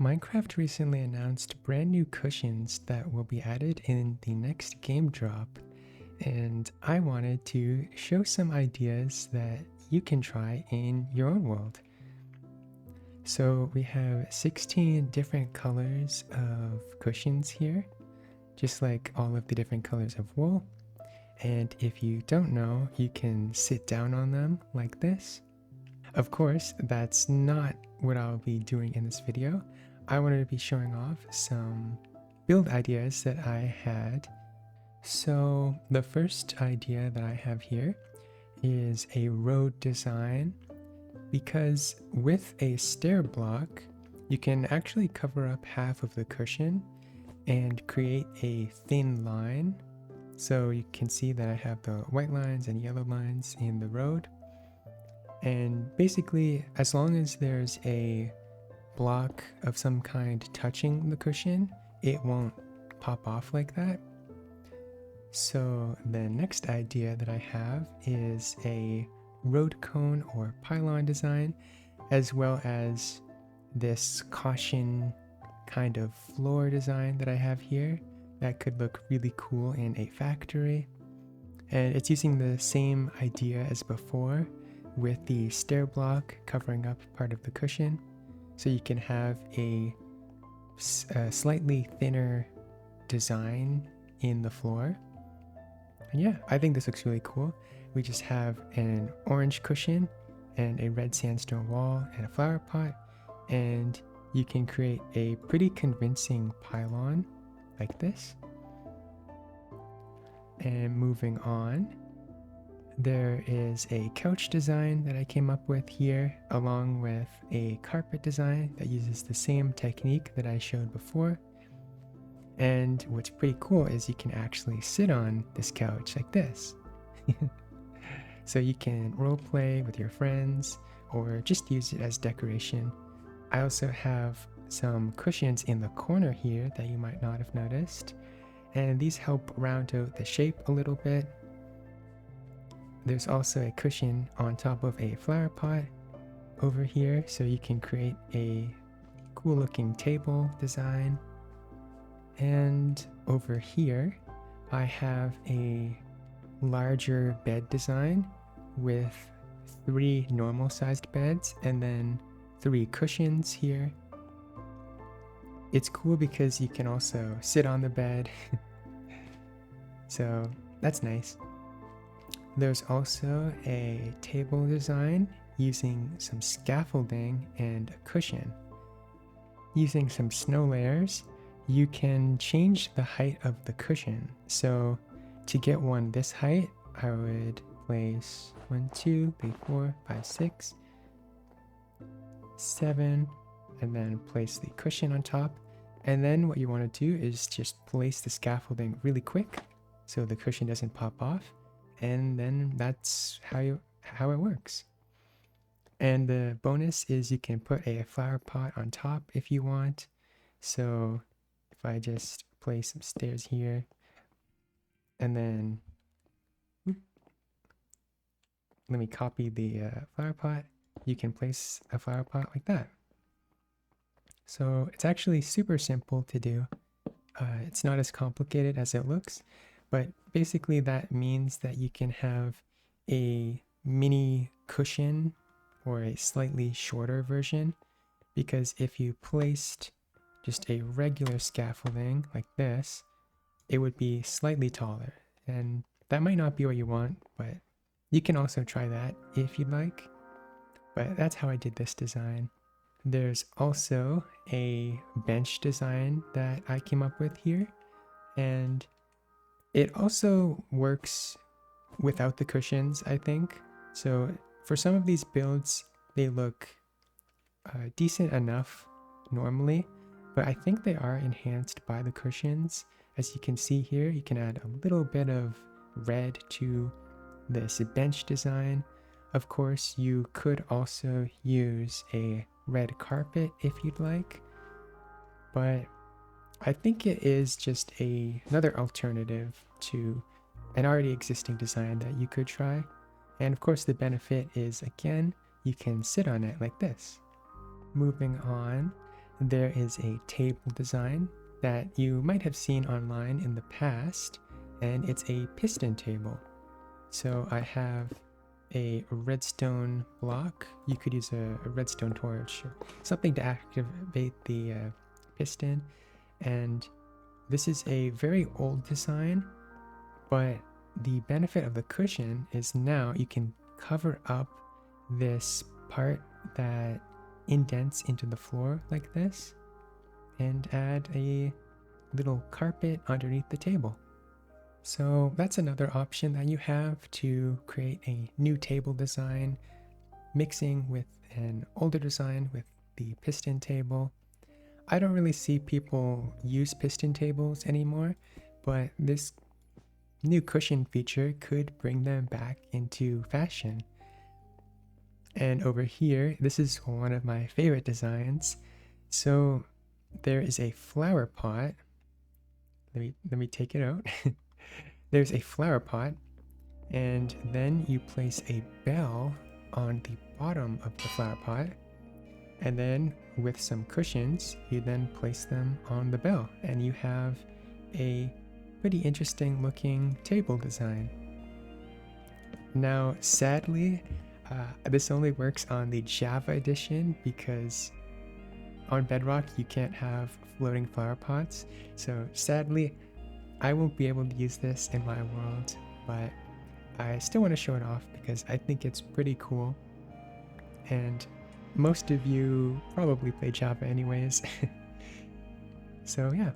Minecraft recently announced brand new cushions that will be added in the next game drop, and I wanted to show some ideas that you can try in your own world. So we have 16 different colors of cushions here, just like all of the different colors of wool. And if you don't know, you can sit down on them like this. Of course, that's not what I'll be doing in this video. I wanted to be showing off some build ideas that I had. So the first idea that I have here is a road design, because with a stair block, you can actually cover up half of the cushion and create a thin line. So you can see that I have the white lines and yellow lines in the road. And basically, as long as there's a block of some kind touching the cushion, it won't pop off like that. So the next idea that I have is a road cone or pylon design, as well as this caution kind of floor design that I have here that could look really cool in a factory. And it's using the same idea as before, with the stair block covering up part of the cushion, so you can have a slightly thinner design in the floor. And yeah, I think this looks really cool. We just have an orange cushion and a red sandstone wall and a flower pot, and you can create a pretty convincing pylon like this. And moving on, there is a couch design that I came up with here, along with a carpet design that uses the same technique that I showed before. And what's pretty cool is you can actually sit on this couch like this. So you can role play with your friends or just use it as decoration. I also have some cushions in the corner here that you might not have noticed, and these help round out the shape a little bit. There's also a cushion on top of a flower pot over here, so you can create a cool looking table design. And over here, I have a larger bed design with 3 normal sized beds and then 3 cushions here. It's cool because you can also sit on the bed. So that's nice. There's also a table design using some scaffolding and a cushion. Using some snow layers, you can change the height of the cushion. So to get one this height, I would place 1, 2, 3, 4, 5, 6, 7, and then place the cushion on top. And then what you want to do is just place the scaffolding really quick so the cushion doesn't pop off. And then that's how it works. And the bonus is you can put a flower pot on top if you want. So if I just place some stairs here, and then let me copy the flower pot, you can place a flower pot like that. So it's actually super simple to do. It's not as complicated as it looks, but basically that means that you can have a mini cushion or a slightly shorter version, because if you placed just a regular scaffolding like this, it would be slightly taller, and that might not be what you want, but you can also try that if you'd like. But that's how I did this design. There's also a bench design that I came up with here, and it also works without the cushions, I think. So for some of these builds, they look decent enough normally, but I think they are enhanced by the cushions. As you can see here, you can add a little bit of red to this bench design. Of course, you could also use a red carpet if you'd like, but I think it is just another alternative to an already existing design that you could try. And of course, the benefit is, again, you can sit on it like this. Moving on, there is a table design that you might have seen online in the past, and it's a piston table. So I have a redstone block. You could use a redstone torch or something to activate the piston. And this is a very old design, but the benefit of the cushion is now you can cover up this part that indents into the floor like this and add a little carpet underneath the table. So that's another option that you have to create a new table design, mixing with an older design with the piston table. I don't really see people use piston tables anymore, but this new cushion feature could bring them back into fashion. And over here, this is one of my favorite designs. So there is a flower pot. Let me take it out. There's a flower pot, and then you place a bell on the bottom of the flower pot, and then with some cushions, you then place them on the bell, and you have a pretty interesting looking table design. Now, sadly, this only works on the Java edition because on Bedrock you can't have floating flower pots. So sadly, I won't be able to use this in my world, but I still want to show it off because I think it's pretty cool. And most of you probably play Java anyways. So yeah,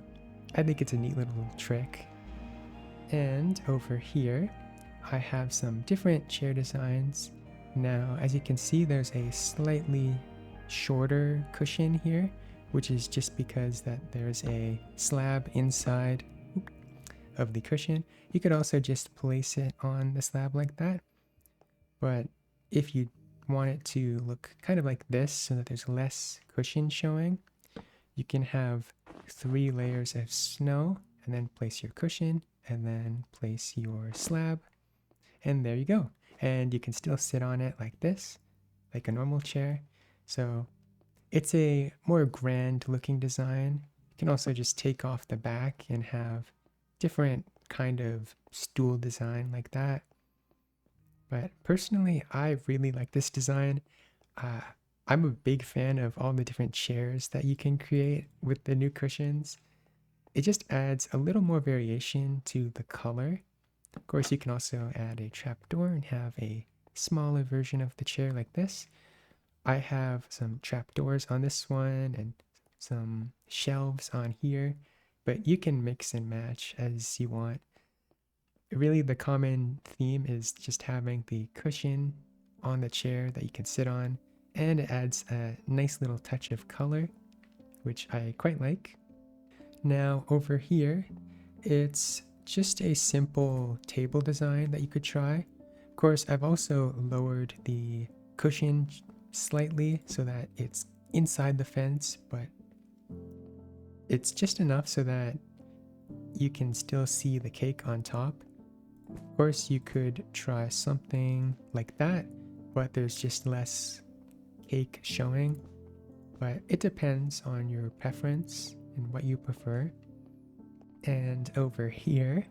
I think it's a neat little trick. And over here, I have some different chair designs. Now, as you can see, there's a slightly shorter cushion here, which is just because that there's a slab inside of the cushion. You could also just place it on the slab like that. But if you want it to look kind of like this so that there's less cushion showing, you can have 3 layers of snow and then place your cushion and then place your slab, and there you go. And you can still sit on it like this, like a normal chair. So it's a more grand looking design. You can also just take off the back and have different kind of stool design like that. But personally, I really like this design. I'm a big fan of all the different chairs that you can create with the new cushions. It just adds a little more variation to the color. Of course, you can also add a trapdoor and have a smaller version of the chair like this. I have some trapdoors on this one and some shelves on here, but you can mix and match as you want. Really, the common theme is just having the cushion on the chair that you can sit on, and it adds a nice little touch of color, which I quite like. Now over here, it's just a simple table design that you could try. Of course, I've also lowered the cushion slightly so that it's inside the fence, but it's just enough so that you can still see the cake on top. Of course, you could try something like that, but there's just less cake showing. But it depends on your preference and what you prefer. And over here,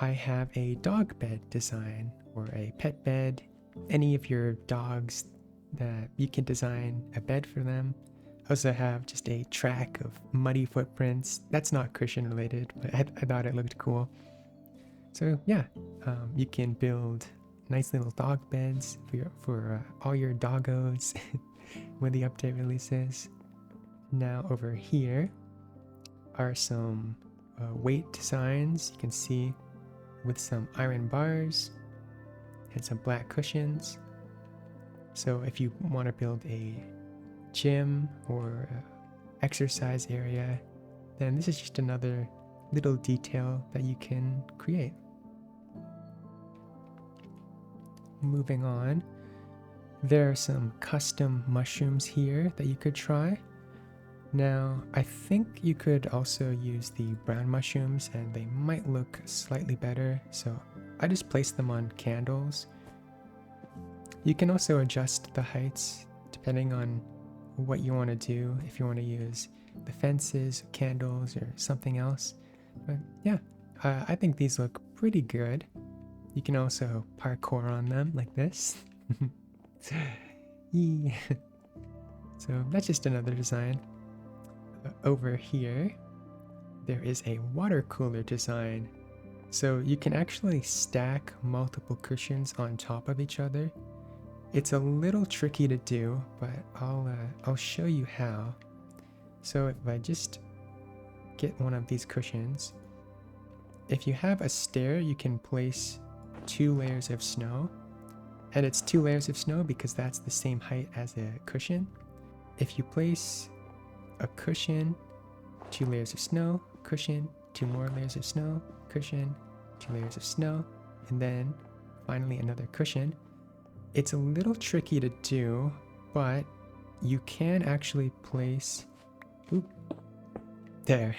I have a dog bed design or a pet bed. Any of your dogs that you can design a bed for them. I also have just a track of muddy footprints. That's not cushion related, but I thought it looked cool. So yeah, you can build nice little dog beds for all your doggos when the update releases. Now over here are some weight designs you can see with some iron bars and some black cushions. So if you want to build a gym or exercise area, then this is just another little detail that you can create. Moving on, there are some custom mushrooms here that you could try. Now, I think you could also use the brown mushrooms and they might look slightly better, so I just placed them on candles. You can also adjust the heights depending on what you want to do, if you want to use the fences, candles, or something else. But yeah, I think these look pretty good. You can also parkour on them like this. Yee. So that's just another design. Over here, there is a water cooler design. So you can actually stack multiple cushions on top of each other. It's a little tricky to do, but I'll show you how. So if I just get one of these cushions, if you have a stair, you can place 2 layers of snow. And it's 2 layers of snow because that's the same height as a cushion. If you place a cushion, 2 layers of snow, cushion, 2 more layers of snow, cushion, 2 layers of snow, and then finally another cushion. It's a little tricky to do, but you can actually place... Oop, there.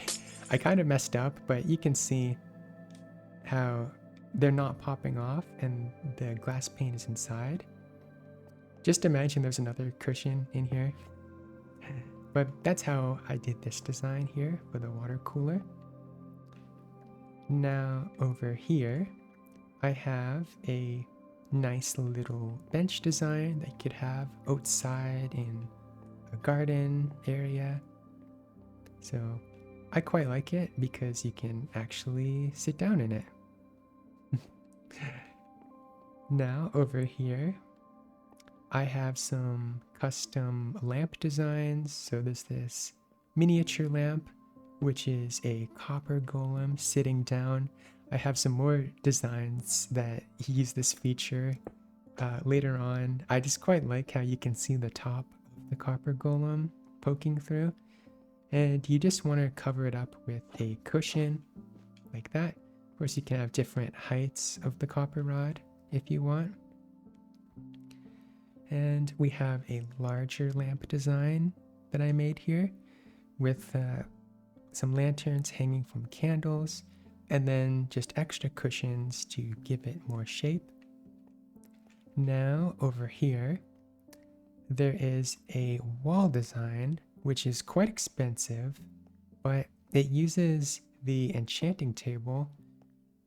I kind of messed up, but you can see how they're not popping off and the glass pane is inside. Just imagine there's another cushion in here. But that's how I did this design here for the water cooler. Now over here, I have a nice little bench design that you could have outside in a garden area. So I quite like it because you can actually sit down in it. Now over here, I have some custom lamp designs. So there's this miniature lamp, which is a copper golem sitting down. I have some more designs that use this feature later on. I just quite like how you can see the top of the copper golem poking through. And you just want to cover it up with a cushion like that. Of course, you can have different heights of the copper rod if you want. And we have a larger lamp design that I made here with some lanterns hanging from candles, and then just extra cushions to give it more shape. Now over here, there is a wall design, which is quite expensive, but it uses the enchanting table,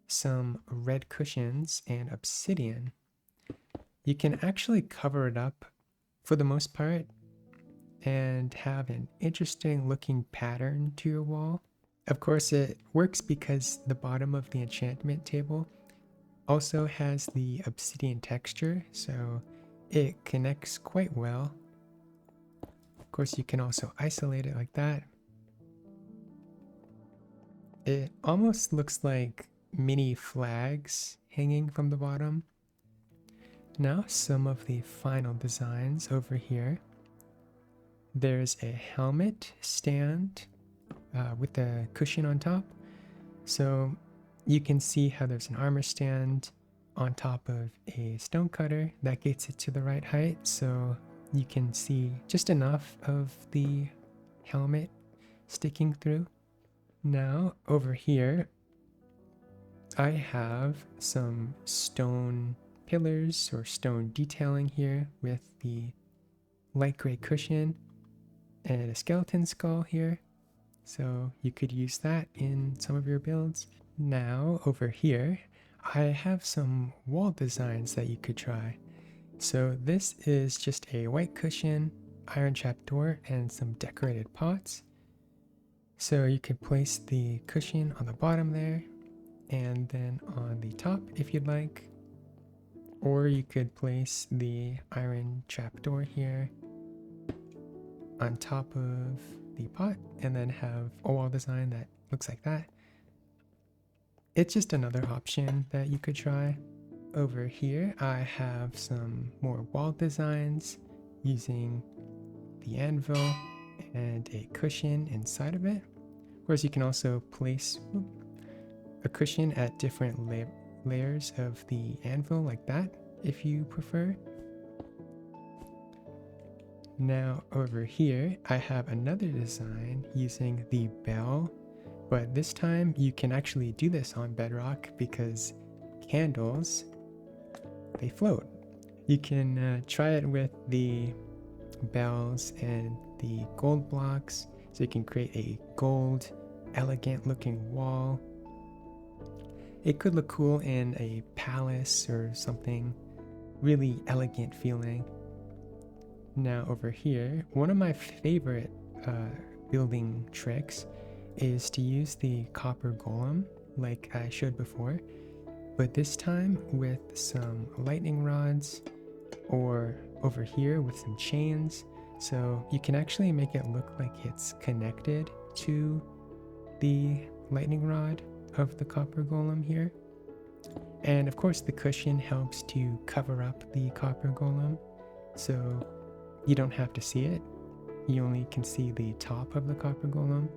some red cushions, and obsidian. You can actually cover it up for the most part and have an interesting looking pattern to your wall. Of course, it works because the bottom of the enchantment table also has the obsidian texture, so it connects quite well. Of course, you can also isolate it like that. It almost looks like mini flags hanging from the bottom. Now, some of the final designs over here. There's a helmet stand with a cushion on top. So you can see how there's an armor stand on top of a stone cutter that gets it to the right height. So you can see just enough of the helmet sticking through. Now over here, I have some stone pillars or stone detailing here with the light gray cushion and a skeleton skull here. So you could use that in some of your builds. Now over here, I have some wall designs that you could try. So this is just a white cushion, iron trapdoor, and some decorated pots. So you could place the cushion on the bottom there, and then on the top if you'd like. Or you could place the iron trapdoor here on top of the pot and then have a wall design that looks like that. It's just another option that you could try. Over here, I have some more wall designs using the anvil and a cushion inside of it. Of course, you can also place a cushion at different layers of the anvil like that if you prefer. Now over here, I have another design using the bell, but this time you can actually do this on bedrock because candles, they float. You can try it with the bells and the gold blocks, so you can create a gold, elegant looking wall. It could look cool in a palace or something really elegant feeling. Now over here, one of my favorite building tricks is to use the copper golem like I showed before, but this time with some lightning rods, or over here with some chains, so you can actually make it look like it's connected to the lightning rod of the copper golem here. And of course the cushion helps to cover up the copper golem, so you don't have to see it. You only can see the top of the copper golem.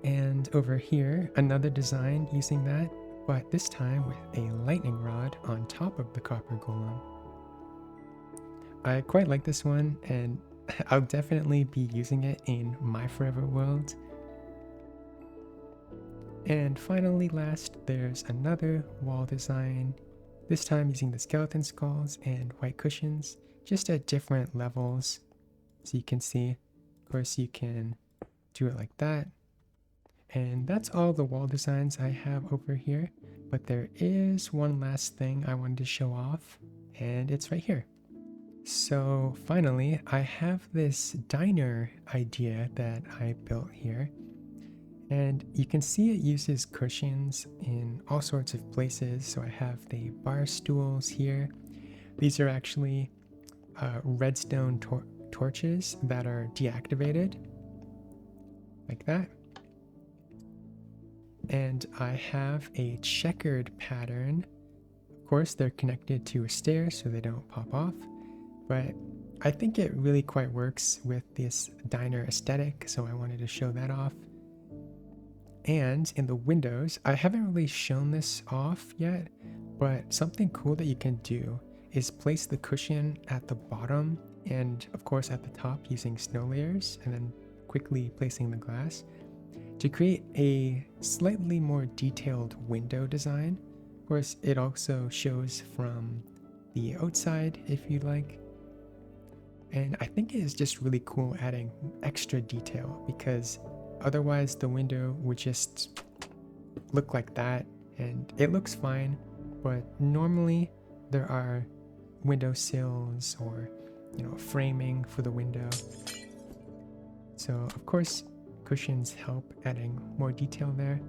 And over here, another design using that, but this time with a lightning rod on top of the copper golem. I quite like this one, and I'll definitely be using it in my forever world. And finally, last, there's another wall design, this time using the skeleton skulls and white cushions, just at different levels. So you can see, of course, you can do it like that. And that's all the wall designs I have over here, but there is one last thing I wanted to show off, and it's right here. So finally, I have this diner idea that I built here. And you can see it uses cushions in all sorts of places. So I have the bar stools here. These are actually redstone torches that are deactivated, like that. And I have a checkered pattern. Of course, they're connected to a stair so they don't pop off. But I think it really quite works with this diner aesthetic, so I wanted to show that off. And in the windows, I haven't really shown this off yet, but something cool that you can do is place the cushion at the bottom and of course at the top using snow layers, and then quickly placing the glass to create a slightly more detailed window design. Of course, it also shows from the outside if you like. And I think it is just really cool adding extra detail, because otherwise the window would just look like that, and it looks fine, but normally there are window sills or, framing for the window. So of course cushions help adding more detail there.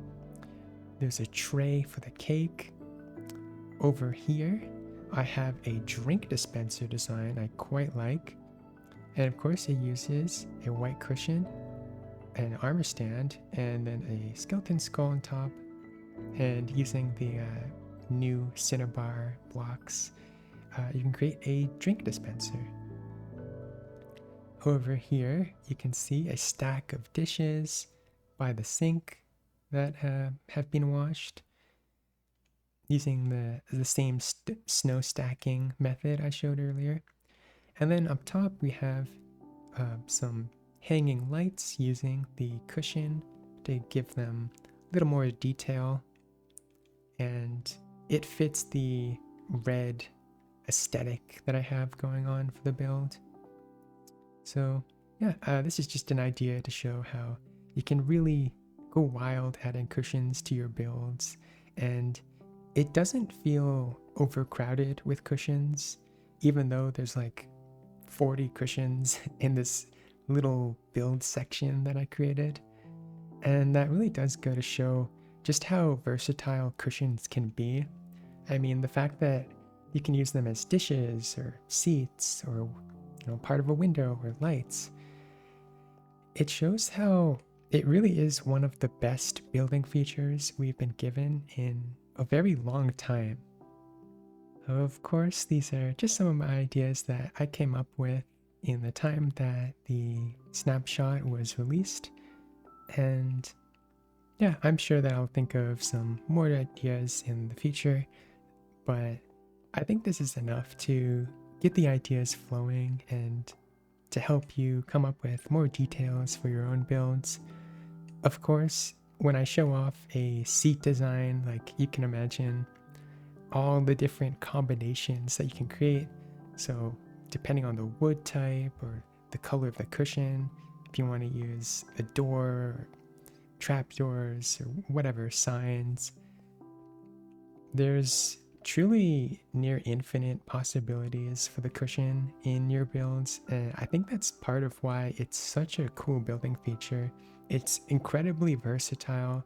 There's a tray for the cake. Over here I have a drink dispenser design I quite like, and of course it uses a white cushion, an armor stand, and then a skeleton skull on top, and using the new cinnabar blocks, you can create a drink dispenser. Over here you can see a stack of dishes by the sink that have been washed using the same snow stacking method I showed earlier. And then up top we have some hanging lights using the cushion to give them a little more detail, and it fits the red aesthetic that I have going on for the build. So yeah, this is just an idea to show how you can really go wild adding cushions to your builds, and it doesn't feel overcrowded with cushions, even though there's like 40 cushions in this little build section that I created. And that really does go to show just how versatile cushions can be. I mean, the fact that you can use them as dishes or seats or part of a window or lights, it shows how it really is one of the best building features we've been given in a very long time. Of course, these are just some of my ideas that I came up with in the time that the snapshot was released. And yeah, I'm sure that I'll think of some more ideas in the future, but I think this is enough to get the ideas flowing and to help you come up with more details for your own builds. Of course, when I show off a seat design, like, you can imagine all the different combinations that you can create. So depending on the wood type or the color of the cushion, if you want to use a door, trapdoors, or whatever, signs. There's truly near infinite possibilities for the cushion in your builds, and I think that's part of why it's such a cool building feature. It's incredibly versatile.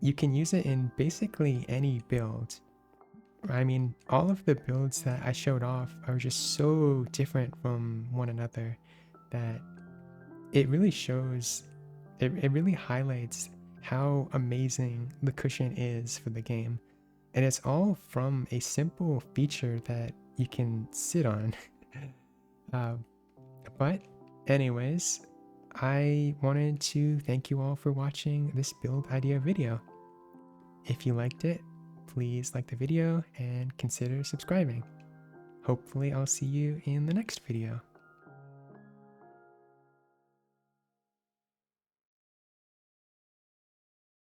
You can use it in basically any build. I mean, all of the builds that I showed off are just so different from one another that it really shows, it really highlights how amazing the cushion is for the game. And it's all from a simple feature that you can sit on. uh, but anyways, I wanted to thank you all for watching this build idea video. If you liked it, please like the video and consider subscribing. Hopefully I'll see you in the next video.